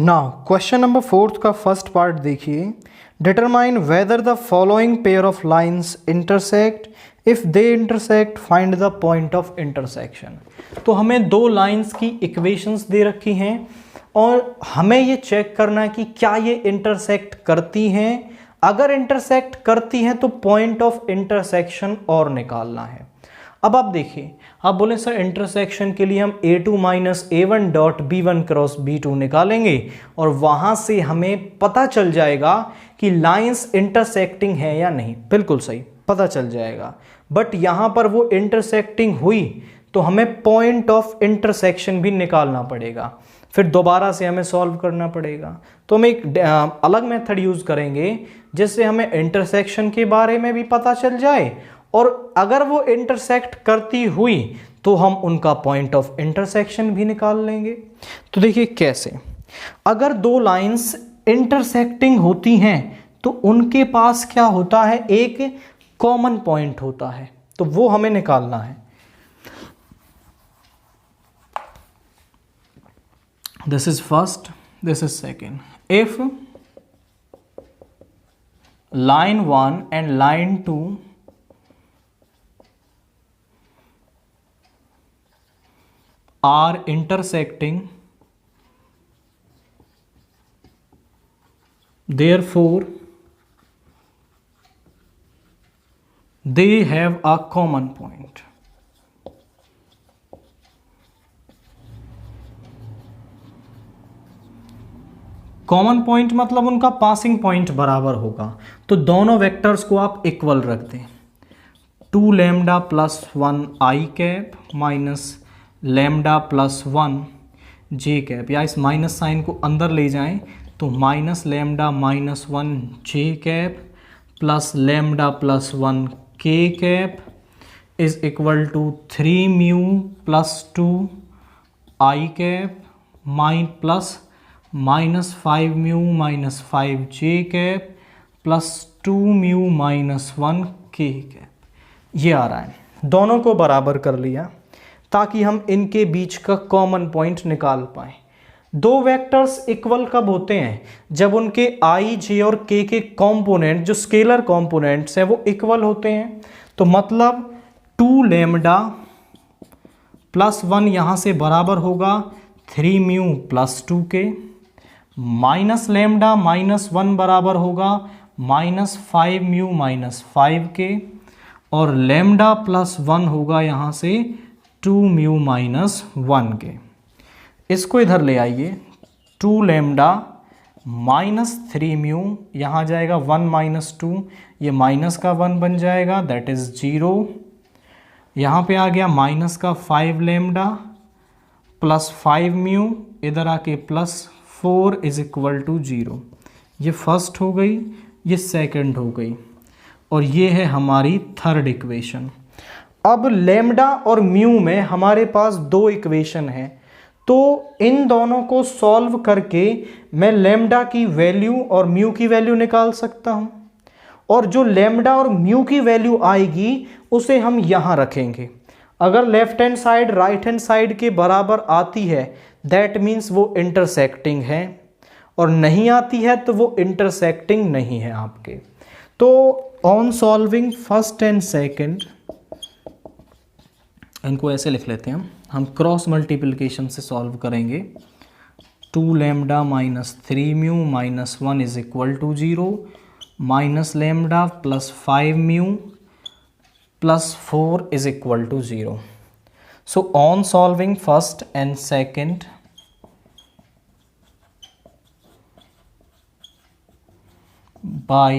Now question number 4 का first part देखिए। Determine whether the following pair of lines intersect, if they intersect find the point of intersection. तो हमें दो lines की equations दे रखी हैं और हमें ये चेक करना है कि क्या ये इंटरसेक्ट करती हैं। अगर इंटरसेक्ट करती हैं तो पॉइंट ऑफ इंटरसेक्शन और निकालना है। अब आप देखिए, आप बोले सर इंटरसेक्शन के लिए हम a2 minus a1 dot b1 cross b2 निकालेंगे और वहां से हमें पता चल जाएगा कि लाइंस इंटरसेक्टिंग है या नहीं। बिल्कुल सही, पता चल जाएगा। बट यहां पर वो इंटरसेक्टिंग हुई तो हमें पॉइंट ऑफ इंटरसेक्शन भी निकालना पड़ेगा, फिर दोबारा से हमें सॉल्व करना पड़ेगा। तो हम एक अलग मेथड यूज करेंगे जिससे हमें इंटरसेक्शन के बारे में भी पता चल जाए और अगर वो इंटरसेक्ट करती हुई तो हम उनका पॉइंट ऑफ इंटरसेक्शन भी निकाल लेंगे। तो देखिए कैसे, अगर दो लाइंस इंटरसेक्टिंग होती हैं तो उनके पास क्या होता है, एक कॉमन पॉइंट होता है, तो वो हमें निकालना है। This is first, this is second. If line 1 and line 2 are intersecting, therefore they have a common point. Common point मतलब उनका पासिंग पॉइंट बराबर होगा, तो दोनों वेक्टर्स को आप इक्वल रख दें। 2 lambda plus 1 I cap minus lambda plus 1 J cap, या इस माइनस साइन को अंदर ले जाएं तो minus lambda minus 1 J cap plus lambda plus 1 K cap is equal to 3 mu plus 2 I cap plus minus 5 mu minus 5 J cap plus 2 mu minus 1 K cap. ये आ रहा है, दोनों को बराबर कर लिया ताकि हम इनके बीच का कॉमन पॉइंट निकाल पाए। दो वेक्टर्स इक्वल कब होते हैं, जब उनके आई जे और के कॉम्पोनेंट जो स्केलर कॉम्पोनेंट्स हैं वो इक्वल होते हैं। तो मतलब 2 लैम्डा प्लस 1 यहाँ से बराबर होगा 3 म्यू प्लस 2 के, माइनस लैम्डा माइनस 1 बराबर होगा माइनस 5 म्यू माइनस 5 के, और लैम्डा प्लस 1 होगा यहाँ से 2 म्यू माइनस 1 के। इसको इधर ले आइए, 2 लैम्डा माइनस 3 म्यू, यहाँ जाएगा 1 माइनस 2, ये माइनस का 1 बन जाएगा, दैट इज़ 0। यहाँ पे आ गया माइनस का 5 लैम्डा प्लस 5 म्यू, इधर आके प्लस 4 इज इक्वल टू 0। ये फर्स्ट हो गई, ये सेकंड हो गई, और ये है हमारी थर्ड इक्वेशन। अब लैम्डा और म्यू में हमारे पास दो इक्वेशन है, तो इन दोनों को सॉल्व करके मैं लैम्डा की वैल्यू और म्यू की वैल्यू निकाल सकता हूं, और जो लैम्डा और म्यू की वैल्यू आएगी उसे हम यहां रखेंगे। अगर left hand side right hand side के बराबर आती है दैट मीन्स वो इंटरसेक्टिंग है, और नहीं आती है तो वो इंटरसेक्टिंग नहीं है आपके। तो on solving first and second, इनको ऐसे लिख लेते हैं हम क्रॉस मल्टीप्लिकेशन से सॉल्व करेंगे। 2 lambda minus 3 mu minus 1 is equal to 0, minus lambda plus 5 mu plus 4 is equal to 0. So on solving first and second, by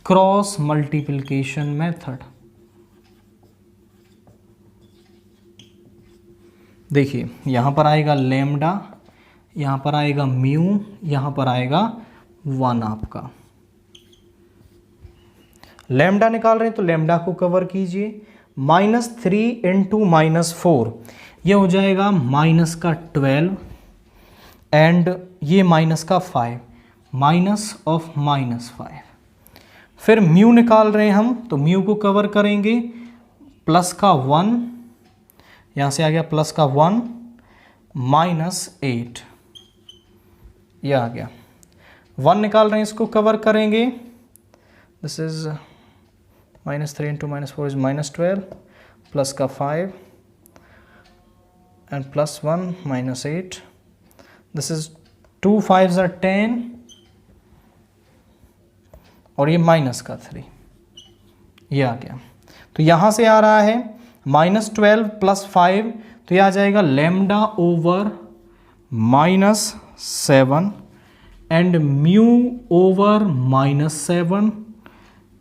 cross multiplication method, देखिए यहाँ पर आएगा लैम्डा, यहाँ पर आएगा म्यू, यहाँ पर आएगा 1 आपका। लैम्डा निकाल रहे हैं तो लैम्डा को कवर कीजिए, माइनस 3 इंटू माइनस 4 ये हो जाएगा माइनस का 12 एंड ये माइनस का 5, माइनस ऑफ माइनस 5। फिर म्यू निकाल रहे हैं हम, तो म्यू को कवर करेंगे, प्लस का 1, यहाँ से आ गया प्लस का 1 माइनस 8, ये आ गया। 1 निकाल रहे हैं, इसको कवर करेंगे। This is -3 into -4 is -12, plus का 5 and +1 -8। This is 2 5s are 10 और ये माइनस का 3, ये आ गया। तो यहाँ से आ रहा है -12 + 5, तो ये आ जाएगा lambda over -7 and mu over -7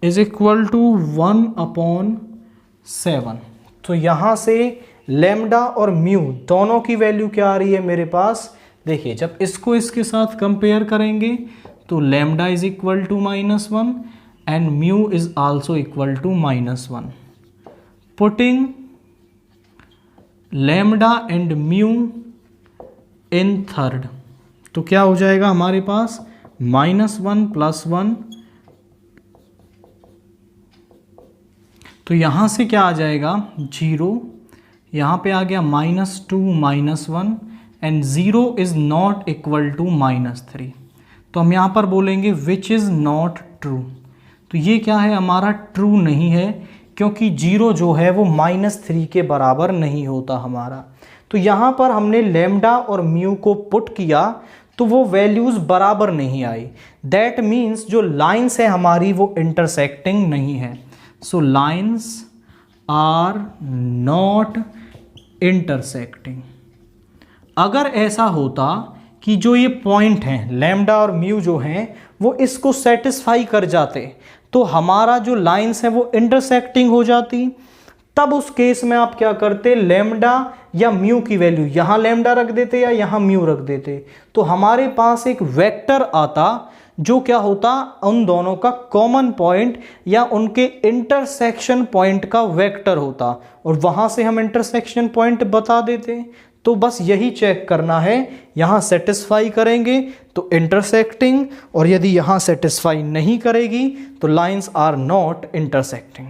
is equal to 1/7। तो यहाँ से लैम्डा और म्यू दोनों की वैल्यू क्या आ रही है मेरे पास, देखिए जब इसको इसके साथ कंपेयर करेंगे तो lambda is equal to -1 and mu is also equal to -1। Putting lambda and mu in third, तो क्या हो जाएगा हमारे पास -1 + 1, तो यहां से क्या आ जाएगा 0, यहां पे आ गया -2 -1 and 0 is not equal to -3। तो हम यहां पर बोलेंगे विच इज नॉट ट्रू। तो ये क्या है, हमारा ट्रू नहीं है, क्योंकि 0 जो है वो -3 के बराबर नहीं होता हमारा। तो यहाँ पर हमने लैम्डा और म्यू को पुट किया तो वो वैल्यूज़ बराबर नहीं आई। दैट मीन्स जो लाइन्स है हमारी वो इंटरसेक्टिंग नहीं है। So lines are not intersecting. अगर ऐसा होता कि जो ये पॉइंट हैं लैम्डा और म्यू जो हैं वो इसको सेटिस्फाई कर जाते तो हमारा जो लाइन्स है वो इंटरसेक्टिंग हो जाती, तब उस केस में आप क्या करते, लैम्डा या म्यू की वैल्यू यहाँ लैम्डा रख देते या यहाँ म्यू रख देते, तो हमारे पास एक वेक्टर आता जो क्या होता, उन दोनों का कॉमन पॉइंट या उनके इंटरसेक्शन पॉइंट का वेक्टर होता और वहां से हम इंटरसेक्शन पॉइंट बता देते। तो बस यही चेक करना है, यहाँ सेटिस्फाई करेंगे तो इंटरसेक्टिंग और यदि यहाँ सेटिस्फाई नहीं करेगी तो लाइंस आर नॉट इंटरसेक्टिंग।